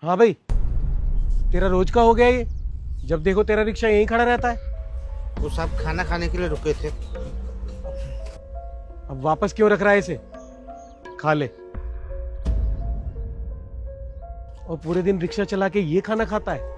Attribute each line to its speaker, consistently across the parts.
Speaker 1: हाँ भाई, तेरा रोज का हो गया ये। जब देखो तेरा रिक्शा यहीं खड़ा रहता है।
Speaker 2: वो साहब खाना खाने के लिए रुके थे।
Speaker 1: अब वापस क्यों रख रहा है इसे? खा ले। और पूरे दिन रिक्शा चला के ये खाना खाता है।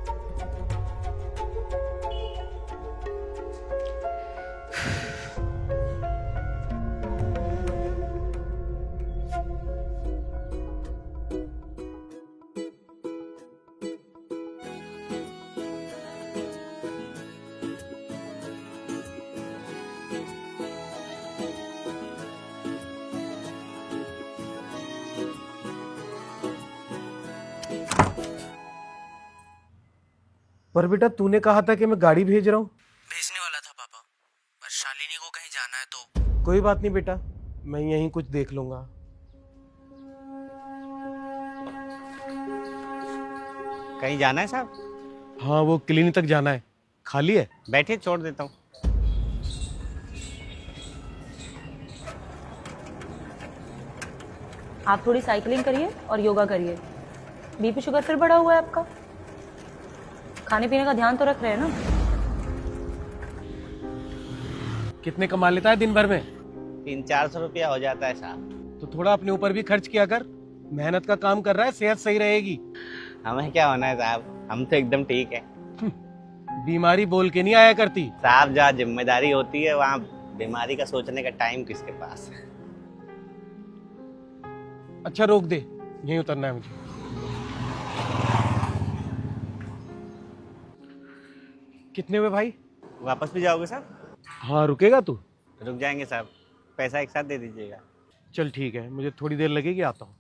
Speaker 1: पर बेटा तूने कहा था कि मैं गाड़ी भेज रहा हूँ।
Speaker 3: भेजने वाला था पापा, पर शालिनी को कहीं जाना है तो।
Speaker 1: कोई बात नहीं बेटा, मैं यहीं कुछ देख लूंगा।
Speaker 2: कहीं जाना है साहब?
Speaker 1: हाँ, वो क्लिनिक तक जाना है। खाली है?
Speaker 2: बैठिए, छोड़ देता हूँ।
Speaker 4: आप थोड़ी साइकिलिंग करिए और योगा करिए। बीपी शुगर फिर बढ़ा हुआ है आपका। खाने पीने का ध्यान तो रख रहे हैं ना?
Speaker 1: कितने कमा लेता है दिन भर में?
Speaker 2: 300-400 रुपया हो जाता है साहब।
Speaker 1: तो थोड़ा अपने ऊपर भी खर्च किया कर। मेहनत का काम कर रहा है, सेहत सही रहेगी।
Speaker 2: हमें क्या होना है साहब, हम तो एकदम ठीक है।
Speaker 1: बीमारी बोल के नहीं आया करती।
Speaker 2: साहब जहाँ जिम्मेदारी होती है वहाँ बीमारी का सोचने का टाइम किसके पास है।
Speaker 1: अच्छा रोक दे, यहीं उतरना है मुझे। कितने हुए भाई?
Speaker 2: वापस भी जाओगे साहब?
Speaker 1: हाँ, रुकेगा तू?
Speaker 2: रुक जाएंगे साहब, पैसा एक साथ दे दीजिएगा।
Speaker 1: चल ठीक है, मुझे थोड़ी देर लगेगी, आता हूँ।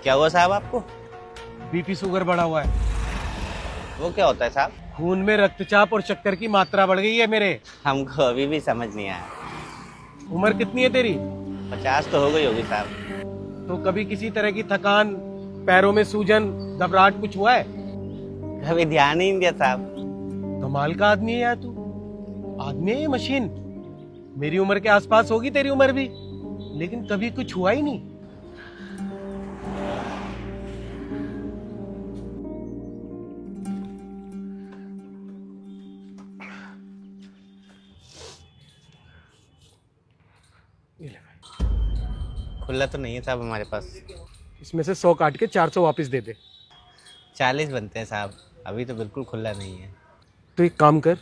Speaker 2: क्या हुआ साहब आपको?
Speaker 1: बीपी शुगर बढ़ा हुआ है।
Speaker 2: वो क्या होता है साहब?
Speaker 1: खून में रक्तचाप और शक्कर की मात्रा बढ़ गई है मेरे।
Speaker 2: हमको अभी भी समझ नहीं आया।
Speaker 1: उम्र कितनी है तेरी?
Speaker 2: 50 तो हो गई होगी साहब।
Speaker 1: तो कभी किसी तरह की थकान, पैरों में सूजन, घबराहट कुछ हुआ है?
Speaker 2: कभी ध्यान ही नहीं दिया साहब।
Speaker 1: कमाल का आदमी है यार तू। आदमी है ये मशीन। मेरी उम्र के आसपास होगी तेरी उम्र भी, लेकिन कभी कुछ हुआ ही नहीं। ये ले भाई।
Speaker 2: खुला तो नहीं है साहब हमारे पास।
Speaker 1: इसमें से 100 काट के 400 वापस दे दे।
Speaker 2: 40 बनते हैं साहब, अभी तो बिल्कुल खुला नहीं है।
Speaker 1: तो एक काम कर,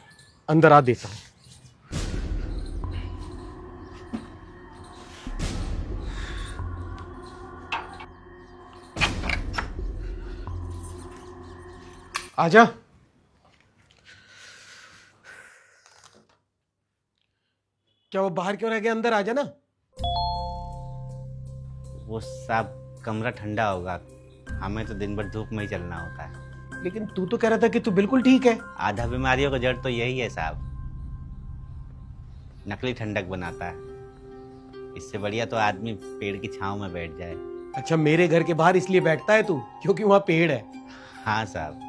Speaker 1: अंदर आ, देता हूं। आजा। क्या वो बाहर क्यों रह गया? अंदर आजा ना।
Speaker 2: वो साहब कमरा ठंडा होगा, हमें तो दिन भर धूप में ही चलना होता है।
Speaker 1: लेकिन तू तो कह रहा था कि तू बिल्कुल ठीक है।
Speaker 2: आधा बीमारियों का जड़ तो यही है साहब, नकली ठंडक बनाता है। इससे बढ़िया तो आदमी पेड़ की छांव में बैठ जाए।
Speaker 1: अच्छा, मेरे घर के बाहर इसलिए बैठता है तू क्योंकि वहां पेड़ है?
Speaker 2: हाँ साहब,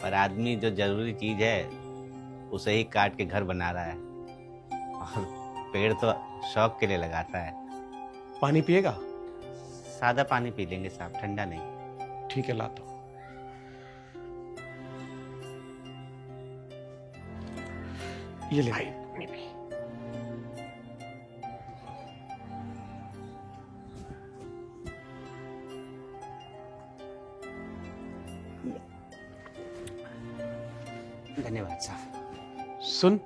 Speaker 2: पर आदमी जो जरूरी चीज है उसे ही काट के घर बना रहा है, और पेड़ तो शौक के लिए लगाता है।
Speaker 1: पानी पिएगा?
Speaker 2: सादा पानी पी लेंगे साहब, ठंडा नहीं।
Speaker 1: ठीक है, लाता हूं। ये ले भाई।
Speaker 2: धन्यवाद साहब।
Speaker 1: सुन,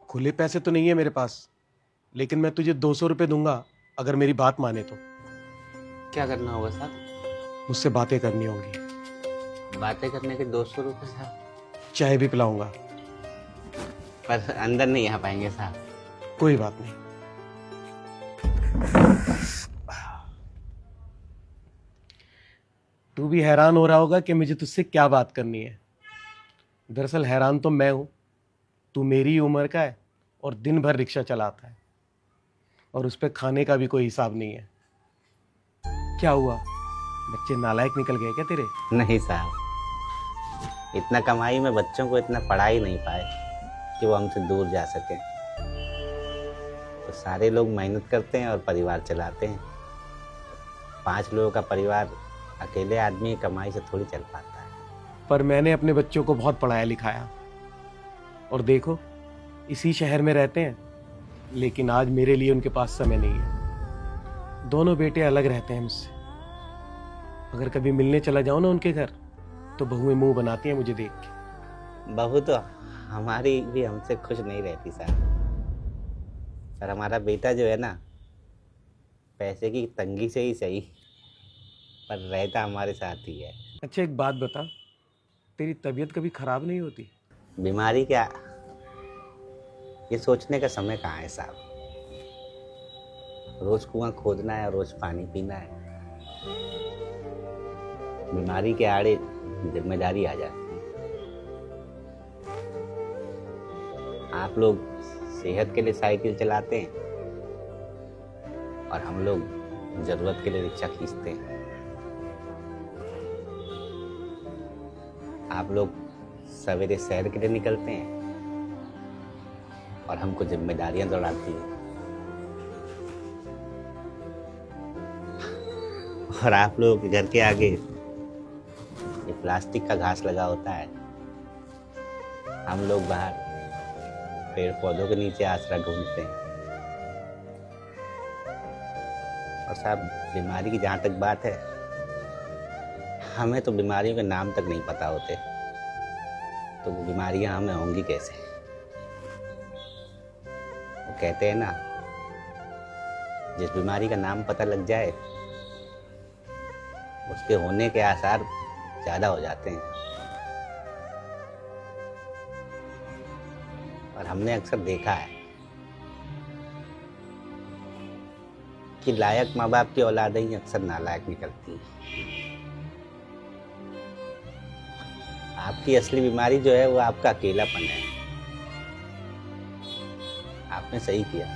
Speaker 1: खुले पैसे तो नहीं है मेरे पास, लेकिन मैं तुझे 200 रुपए दूंगा अगर मेरी बात माने तो।
Speaker 2: क्या करना होगा साहब?
Speaker 1: मुझसे बातें करनी होंगी।
Speaker 2: बातें करने के 200 रुपये साहब?
Speaker 1: चाय भी पिलाऊंगा।
Speaker 2: पर अंदर नहीं आ पाएंगे साहब।
Speaker 1: कोई बात नहीं। तू भी हैरान हो रहा होगा कि मुझे तुझसे क्या बात करनी है। दरअसल हैरान तो मैं हूं। तू मेरी उम्र का है और दिन भर रिक्शा चलाता है। और उस पे खाने का भी कोई हिसाब नहीं है। क्या हुआ, बच्चे नालायक निकल गए क्या तेरे?
Speaker 2: नहीं साहब, इतना कमाई में बच्चों को इतना पढ़ा ही नहीं पाए कि वो हमसे दूर जा सके। तो सारे लोग मेहनत करते हैं और परिवार चलाते हैं। 5 लोगों का परिवार अकेले आदमी की कमाई से थोड़ी चल पाता है।
Speaker 1: पर मैंने अपने बच्चों को बहुत पढ़ाया लिखाया, और देखो इसी शहर में रहते हैं, लेकिन आज मेरे लिए उनके पास समय नहीं है। दोनों बेटे अलग रहते हैं मुझसे। अगर कभी मिलने चला जाऊं ना उनके घर, तो बहुएं मुंह बनाती हैं मुझे देख के।
Speaker 2: बहू तो हमारी भी हमसे खुश नहीं रहती साहब, पर हमारा बेटा जो है ना, पैसे की तंगी से ही सही, पर रहता हमारे साथ ही है।
Speaker 1: अच्छा एक बात बता, तेरी तबीयत कभी खराब नहीं होती?
Speaker 2: बीमारी क्या, ये सोचने का समय कहाँ है साहब। रोज कुआं खोदना है और रोज पानी पीना है। बीमारी के आड़े जिम्मेदारी आ जाती है। आप लोग सेहत के लिए साइकिल चलाते हैं और हम लोग जरूरत के लिए रिक्शा खींचते हैं। आप लोग सवेरे सैर के लिए निकलते हैं और हमको जिम्मेदारियां दौड़ाती हैं। और आप लोगों के घर के आगे ये प्लास्टिक का घास लगा होता है, हम लोग बाहर पेड़ पौधों के नीचे आसरा ढूंढते हैं। और साहब, बीमारी की जहाँ तक बात है, हमें तो बीमारियों के नाम तक नहीं पता होते, तो वो बीमारियां हमें होंगी कैसे? वो कहते हैं ना, जिस बीमारी का नाम पता लग जाए उसके होने के आसार ज्यादा हो जाते हैं। और हमने अक्सर देखा है कि लायक माँ बाप की औलादें ही अक्सर नालायक निकलती हैं। आपकी असली बीमारी जो है वो आपका अकेलापन है। आपने सही किया,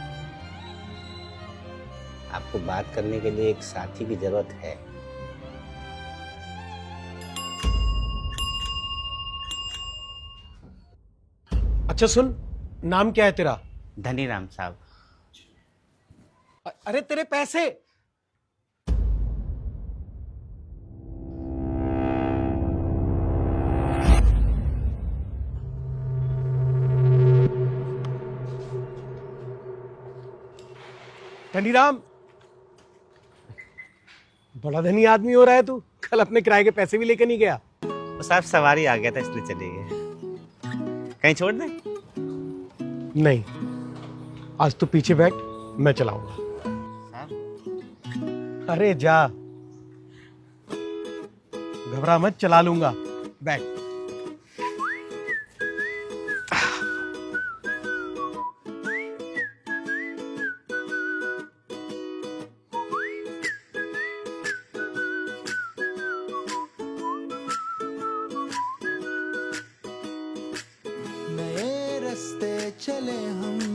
Speaker 2: आपको बात करने के लिए एक साथी की जरूरत है।
Speaker 1: अच्छा सुन, नाम क्या है तेरा?
Speaker 2: धनीराम साहब।
Speaker 1: अरे तेरे पैसे। धनीराम, बड़ा धनी आदमी हो रहा है तू। कल अपने किराए के पैसे भी लेकर नहीं गया।
Speaker 2: तो साहब सवारी आ गया था इसलिए चले गए। कहीं छोड़ दें?
Speaker 1: नहीं, आज तू पीछे बैठ, मैं चलाऊंगा।
Speaker 2: साहब
Speaker 1: अरे जा, घबरा मत, चला लूंगा, बैठ।
Speaker 5: नए रास्ते चले हम